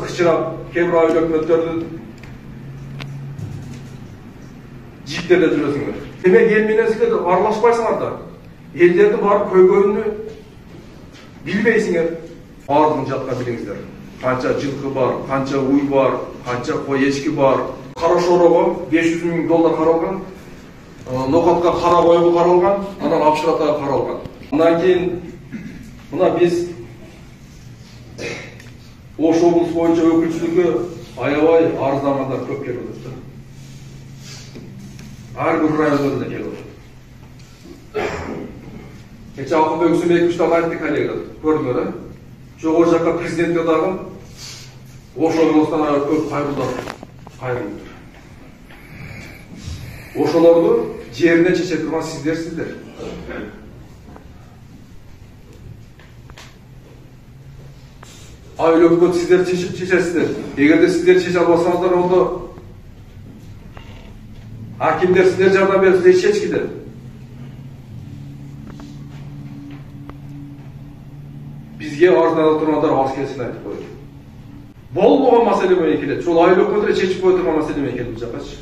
кычырап, кээ бир айыл өкмөттөрдүн жиптерде жүрөсүңөр. Демек эл менен силер аралашпайсыңар да. Элдердин баары көйгөйүнү билбейсиңер. Баардыгын жатка билиңиздер. Канча жылкы бар, канча уй бар, канча кой эчки бар. Кара шорого $500,000 каралган, нокатка кара койго каралган, анан апшыратага каралган. Андан кийин мына биз Ош облус боюнча өкүлчүлүккө аябай арыздангандар көп келип атат. Ар бир райондон келип атат. Кече Акылбек Үсүмбекович дагы айтты коллегалар, көрдүңөр э? Жогору жакка президентке дагы Ош облусунан көп кайрылды. Ошолорду жерине чече турган сиздер. Айыл өкмөт сиздер чечесиздер. Эгерде сиздер чече албасаңыздар, онда акимдер сиздер жардам берип чечкилер. Бизге арыздана тургандар аз келсин айтып коет. Болбогон маселе менен келет. Ошол айыл өкмөтү чечип кое турган маселе менен келип жакачы.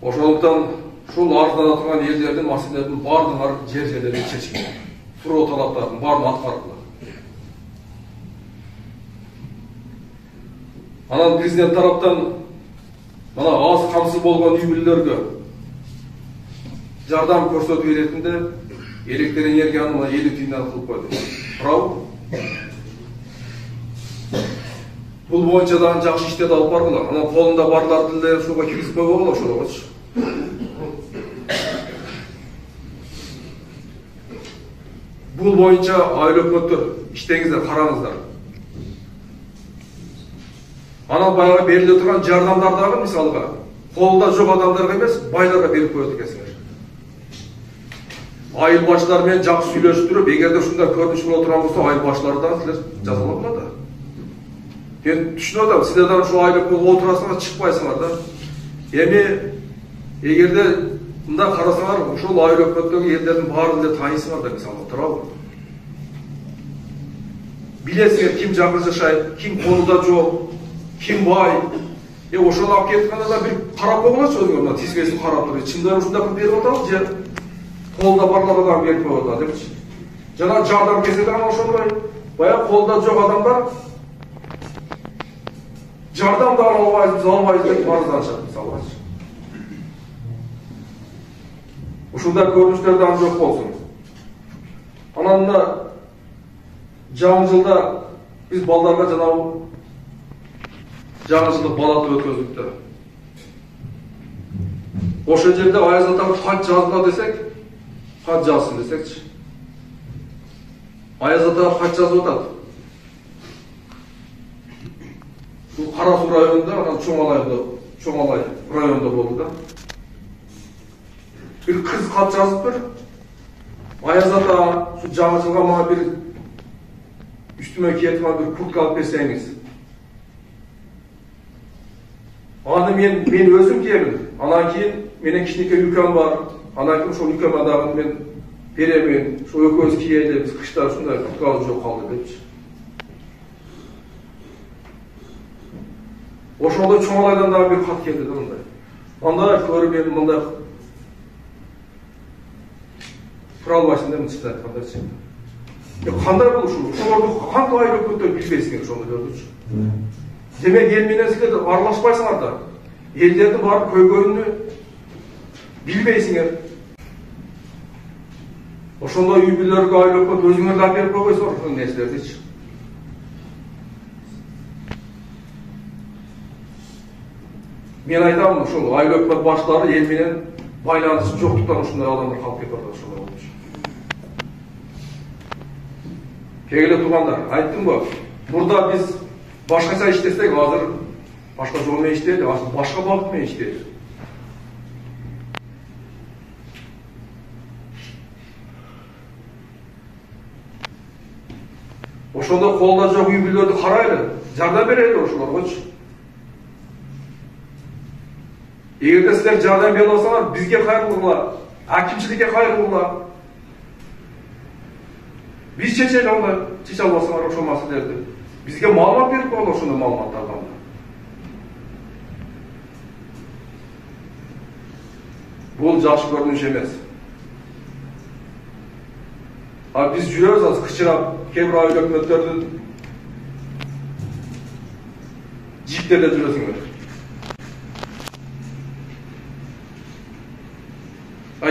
Ошондуктан ушул арыздана турган элдердин маселелердин баардыгын жер-жерлерде чечкиле. Суроо талаптардын баарын аткаргыла. Анан президент тараптан мына аз камсыз болгон үй бүлөлөргө жардам көрсөтүү иретинде электр энергияны 50 тыйындан кылып койду. Туурабы? Бул боюнча дагы жакшы иштерди алып баргыла. Анан колунда барларды эле ушуга киргизип койгула ошологочу. Бул боюнча айыл өкмөттөр иштеңиздер, караңыздар. Анан баягы бериле турган жардамдар дагы мисалга колунда жок адамдарга эмес, байларга берип коет экенсиңер. Айыл башчылары менен жакшы сүйлөшүп, эгерде ушундай көрүнүш боло турган болсо, айыл башчылары дагы силер жазалангыла да. Мен түшүнүп атам, силер дагы ушул айыл өкмөткө отурасыңар, чыкпайсыңар да. Эми эгерде мындай карасаңар, ушул айыл өкмөттөгү элдердин баарын эле тааныйсыңар да, мисалга, туурабы? Билесиңер ким жакын жашайт, ким колунда жок, ким бай. Ошону алып кеткенде да бир карап койгулачы өзүңөр, мына тизмесин карап туруп, чындап ушундай кылып берип атабыз же колунда барлар адам берип коюп атат депчи. Жана жардам келсе дагы ошондой баягы колунда жок адамдар жардам да албайбыз деп арызданышат, мисалгачы. Ушундай көрүнүштөр дагы жок болсун. Анан мына жаңы жылда биз балдарга жанагы жаңы жылдык балаты өткөздүк да. Ошол жерде Аяз атага кат жазгыла десек, кат жазсын десекчи. Аяз атага кат жазып атат. Бул Кара Суу районунда, анан Чоңалай районунда болду да. Бир кыз кат жазыптыр. Аяз ата, şu жаңы жылга мага бир üstüme kiyetime bir kurtka alıp berseniz. Аны мен өзüm киемин. Анан кийин менен кичинекей үлкөм бар. Анан кийин ошол үлкөм дагы мен беремин. Ошо экөөбүз кийели, биз кышта ушундай курткабыз жок калды депчи. Ошондо Чоңалайдан дагы бир кат келди да мындай. Анда көрүп мен мындай тура албайсың деп чындап айткандачы. Кандай бул ушул? Ошолорду кантип айыл өкмөттөр билбейсиңер ошондойлордучу? Демек эл менен силер аралашпайсыңар да. Элдердин баары көйгөйүнү билбейсиңер. Ошондой үй бүлөлөргө айыл өкмөт өзүңөр да берип койбойсуңар ошол нерселердичи. Мен айтам, ушул айыл өкмөт башчылары эл менен байланышы жоктуктан ушундай адамдар калып кетип атат ошолор. Кегеле тугандар, айттым го, мурда биз башкача иштесек, азыр башка жол менен иштейт, башка багыт менен иштейт. Ошондо колдо жок үй бүлөлөрдү карайлы, жардам берели ошолоргочу. Эгерде силер жардам бере алсаңар, бизге кайрылгыла, акимчиликке кайрылгыла. Биз чечели аны, чече албасаңар ошол маселелерди. Бизге маалымат берип койгон ошондой маалыматтардан. Бул жакшы көрүнүш эмес. Biz жүрөбүз азыр кычырап, кээ бир айыл өкмөттөрдүн жиптерде жүрөсүңөр.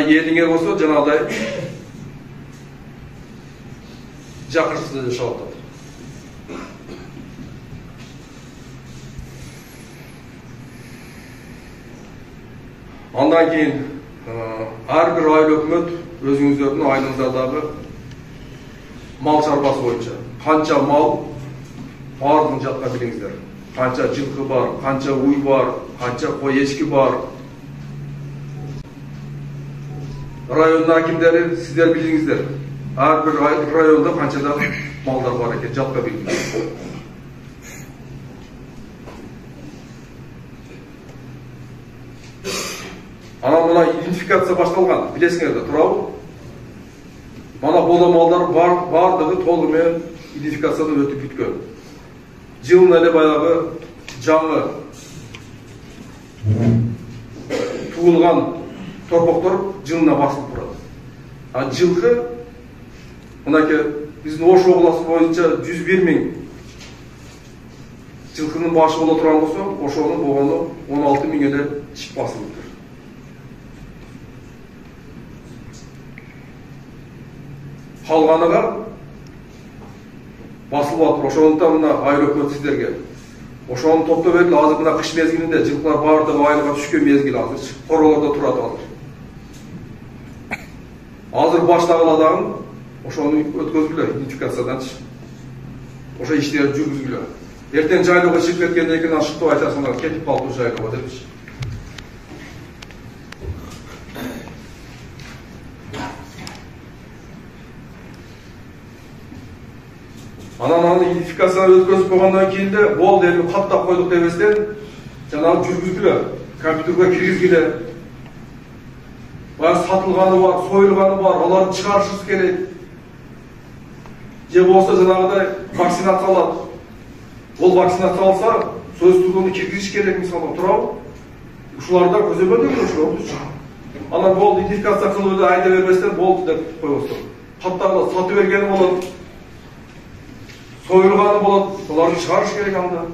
Элиңер болсо жанагыдай жакырсыз жашап атат. Андан кийин ар бир айыл өкмөт өзүңүздөрдүн айылыңыздагы мал чарбасы боюнча канча мал бардыгын жатка билиңиздер. Канча жылкы бар, канча уй бар, канча кой эчки бар. Райондун акимдери сиздер билиңиздер. Ар бир районда канчада малдар бар экен, жатка билиңиздер. Анан мына идентификация башталган, билесиңер да, туурабы? Мана бола малдар бардыгы толугу менен идентификациядан өтүп бүткөн. Жылына эле баягы жаңы туулган торпоктор жылына басылып турат. Жылкы мынакей биздин Ош областы боюнча 101 000 жылкынын башы боло турган болсо, ошонун болгону 16 000 эле чип басылыптыр. Калганыга басылып атыр. Ошондуктан мына айыл өкмөт сиздерге ошону топтоп берди. Азыр мына кыш мезгилинде жылкылар бардыгы айылга түшкөн мезгил азыр. Королордо турат азыр. Азыр баштагыла дагы ошону өткөзгүлө идентификациядачы. Ошо иштерди жүргүзгүлө. Эртең жайлоого чыгып кеткенден кийин ашыктап айтасыңар, кетип калды жайлоого депчи. Анан аны идентификацияны өткөзүп койгондон кийин де болду эми каттап койдук дебестен жанагы жүргүзгүлө, компьютерге киргизгиле. Баягы сатылганы бар, союлганы бар, аларды чыгарышыбыз керек. Же болсо жанагыдай вакцинациялап. Ол вакцинациялса, сөз түргөнү киргизиш керек мисалы, туурабы? Ушуларда көзөмөлдөгүлө ошолорду. Анан болду идентификация кылып эле айда бербестен болду деп койбостук. Каттагыла сатып бергени болот. Soyulganı болот, оларды чыгарыш керек анда.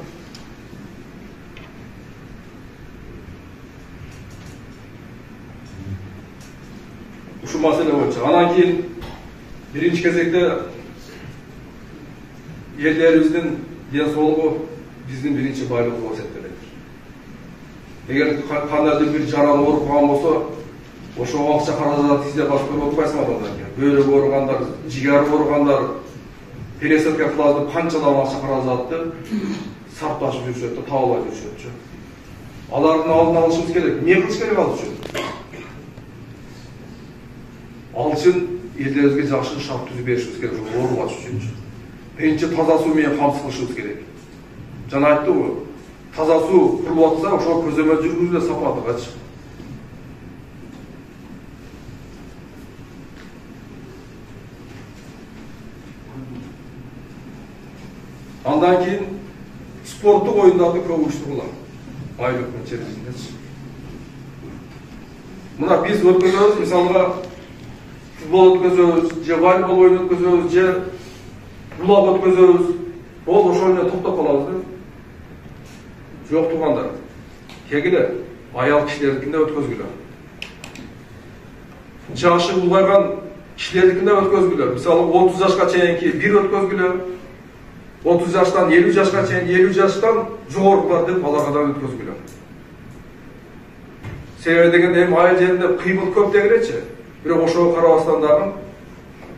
Ушу маселе боюнча. Анан кийин биринчи кезекте элдерибиздин ден соолугу биздин биринчи байлыгы болуп эсептелет. Эгер кандайдыр бир жаран ооруп калган болсо, ошого акча каражат издеп басып көрүп атпайсыңар андан кийин. Бөйрөк ооругандар, жигер ооругандар, пересадка кылады, канчадан акча каражатты сарпташып жүрүшөт, табылбай жүрүшөт. Алардын алдын алышыбыз керек. Эмне кылыш керек ал үчүн? Ал үчүн элдерибизге жакшы шарт түзүп беришибиз керек, оорубаш үчүн. Биринчи таза суу менен камсыз кылышыбыз керек. Жана айттыбы, таза суу курулуп атса, ошол көзөмөл жүргүзүлө сапатыгачы. Андан кийин спорттук оюндарды көп уюштурулат. Айыл өкмөт чечиминдечи. Мына биз өткөзөбүз, мисалга футбол өткөзөбүз, же волейбол оюн өткөзөбүз, же булак өткөзөбүз. Бол ошол менен токтоп калабыз да. Жок туугандар. Кегиле аял кишилердикинде өткөзгүлө. Жашы улгайган кишилердикинде өткөзгүлө. Мисалы 30 жашка чейинки бир өткөзгүлө. 30 жаштан 50 жашка чейин, 50 жаштан жогорулар деп аларга да өткөзгүлө. Себеби дегенде эми айыл жеринде кыймыл көп дегенечи. Бирок ошого карабастан дагы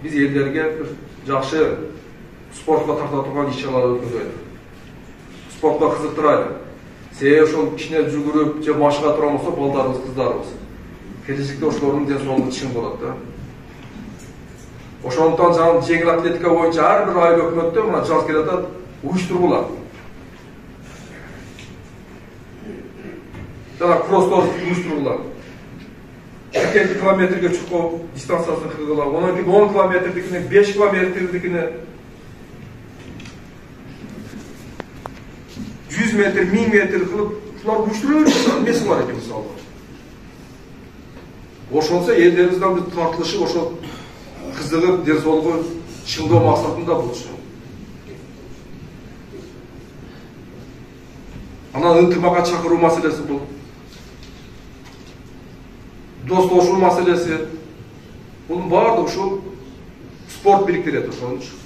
биз элдерге бир жакшы спортко тарта турган иш-чаралар өткөзөйт. Спортко кызыктырайлы. Себеби ошол кичине жүгүрүп же машыга турган болсо балдарыбыз, кыздарыбыз келечекте ошолордун ден соолугу чың болот да. Ошондуктан жаңы жеңил атлетика боюнча ар бир айыл өкмөттө мына жаз келатат, уюштургула. Жана кросстор уюштургула. 2 километрге чукуу дистанциясын кылгыла, 10 километрдикине, 5 километрдикине 100 метр, 1000 метр кылып, ушулар уюштура берген эмеси бар экен мисалы. Ошонсо элдерибиздин бир тартылышы ошо кызыгып, ден соолугу чыңдоо максатында болчу. Анан ынтымакка чакыруу маселеси бул. Достошуу маселеси. Бунун баардыгы ушул спорт бириктирет ошон үчүн.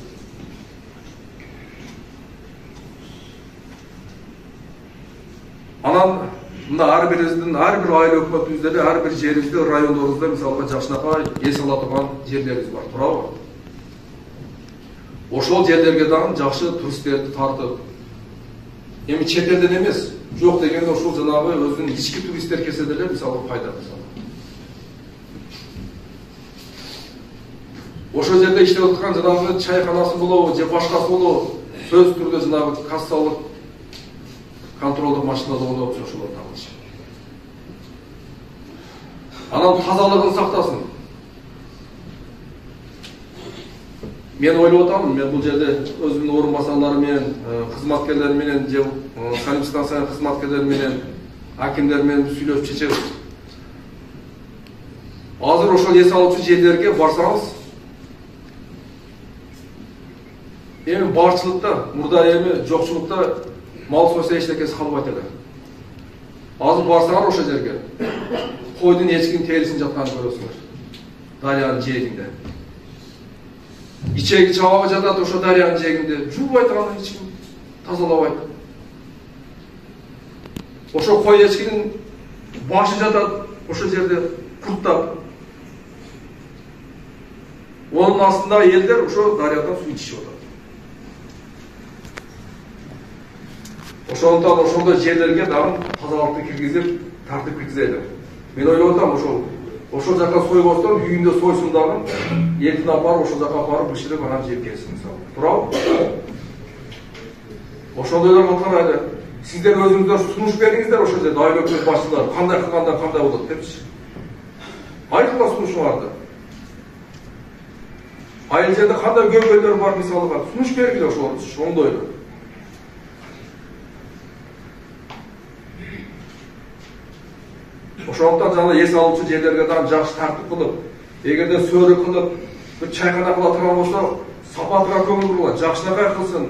Анан мына ар бирибиздин, ар бир айыл өкмөтүбүздө, ар бир жерибизде, райондорубузда мисалга жакшынакай эс ала турган жерлерибиз бар, туурабы? Ошол жерлерге дагы жакшы туристтерди тартып, эми чет элден эмес, жок дегенде ошол жанагы өзүнүн ички туристтер келсе деле мисалга пайда мисалы. Ошол жерде иштеп аткан жанагы чайканасы болобу, же башкасы болобу, сөзсүз түрдө жанагы кассалык контролдук машиналар болуп ошолор табылыш. Анан тазалыгын сактасын. Мен ойлоп атам, мен бул жерде өзүмдүн орун басарлары менен, кызматкерлер менен, же санэпидстанция кызматкерлери менен, акимдер менен сүйлөшүп чечебиз. Азыр ошол эс алуучу жерлерге барсаңыз, эми барчылыкта, мурда эми жокчулукта мал сойса эчтекеси калбайт эле. Азыр барсаңар ошол жерге, койдун эчкинин терисин жатканын көрөсүңөр. Дарыянын жээгинде. Ичеги чабабы жатат ошо дарыянын жээгинде. Жуубайт аны эч ким, тазалабайт. Ошо кой эчкинин башы жатат ошол жерде курттап. Онун астында элдер ошо дарыядан суу ичишип атат. Ошондон ошондой жерлерге дагы тазалыкты киргизип, тартып киргизели. Мен ойлоп атам, ошол жака сойбостон үйүндө сойсун дагы, этин апарып ошол жака апарып бышырып анан жеп келсин мисалы. Туурабы? Ошондойлор аткарайлы. Сиздер өзүңүздөр сунуш бериңиздер ошол жерде айыл өкмөт башчылары кандай кылганда кандай болот депчи. Айкыла сунуш барды. Айыл жерде кандай көйгөйлөр бар мисалга, сунуш бергиле ошондойлор. Ошондуктан жана эс алуучу жерлерге дагы жакшы тартып кылып, эгерде сөөрү кылып, бир чайкана кыла турган болсо, сапатыга көңүл бурула, жакшынакай кылсын,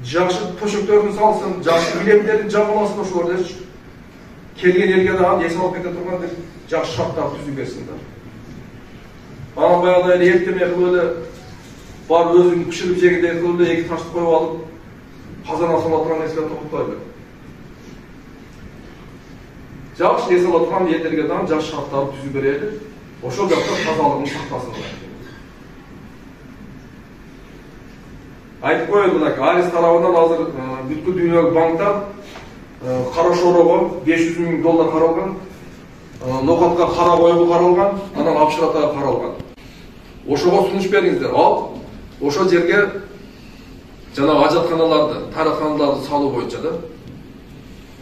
жакшы төшөктөрүн салсын, жакшы билемдерин жабыласын ошолордечи. Келген элге дагы эс алып кете турган деп жакшы шарттар түзүп берсин да. Анан баягыдай эле эртеме кылып эле бар өзүн бышырып жегиндей кылып эле эки ташты коюп алып, казан асала турган нерселер токуптайлы. Жакшы эс ала турган элдерге дагы жакшы шарттарды түзүп берели. Ошол жакта тазалыгын сактасын. Айтып коеюн, мына Арис тарабынан азыр бүткүл дүйнөлүк банктан Карашоорого $500,000 каралган, Нокатка кара койгу каралган, анан Апшыратага каралган. Ошого сунуш бериңиздер. Ал ошол жерге жана ажатканаларды, тарыхканаларды салуу боюнча да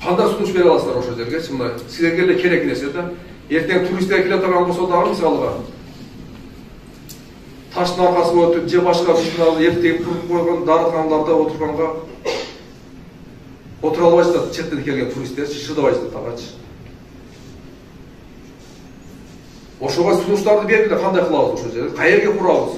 кандай сунуш бере аласыздар ошол жерге? Мына силерге эле керек нерсе да. Эртең туристтер келе турган болсо дагы мисалга таштын аркасына өтүп, же башка бишиналарды эртең куруп койгон дарыканаларда отурганга отура албайсыздар, четтен келген туристтер шыдабайсыздар тагачы. Ошого сунуштарды бергиле, кандай кылабыз ошол жерде? Каерге курабыз?